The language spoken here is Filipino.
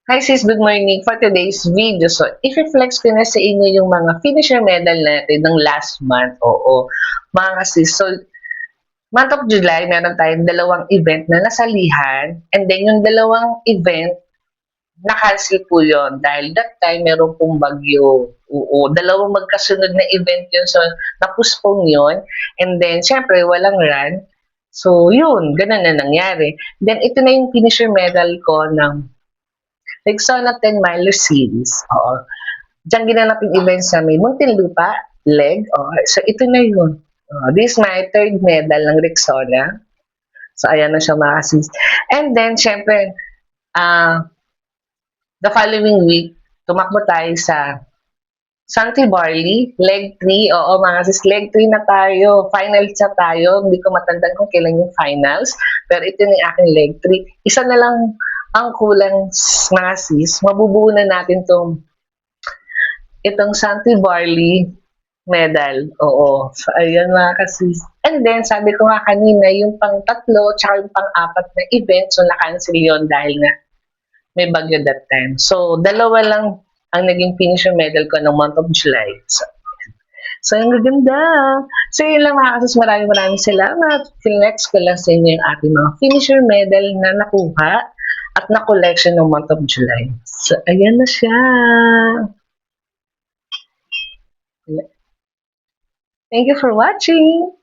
Hi sis, good morning. For today's video, so i-flex ko na sa inyo yung mga finisher medal natin ng last month. Oo, mga sis. So, month of July, meron tayong dalawang event na nasalihan. And then, yung dalawang event, na-cancel po yun. Dahil that time, meron pong bagyo. Oo, dalawang magkasunod na event yun. So, na-postpone yun. And then, syempre, walang run. So, yun, ganun na nangyari. Then, ito na yung finisher medal ko ng Rexona 10 Miler Series. Oo. Diyan ginanap yung event sa may Muntinlupa, leg. Oh, so, ito na yun. This is my third medal ng Rexona. So, ayan na siya mga sis. And then, syempre, the following week, tumakbo tayo sa Santee Barley, leg 3. Oo, mga sis, leg 3 na tayo. Finals na tayo. Hindi ko matandaan kung kailan yung finals. Pero ito na yung aking leg 3. Isa na lang ang kulang, mga sis. Mabubuo na natin itong Santee Barley medal. Oo. So, ayun mga kasis. And then, sabi ko nga kanina, yung pang-tatlo tsaka yung pang-apat na event, so na-cancel yun dahil nga may bagyo that time. So, dalawa lang ang naging finisher medal ko ng month of July. So ang gaganda. So, yun lang mga kasis. Maraming salamat. Flex ko lang sa inyo yung ating mga finisher medal na nakuha at na-collection ng month of July. So, ayan na siya. Thank you for watching.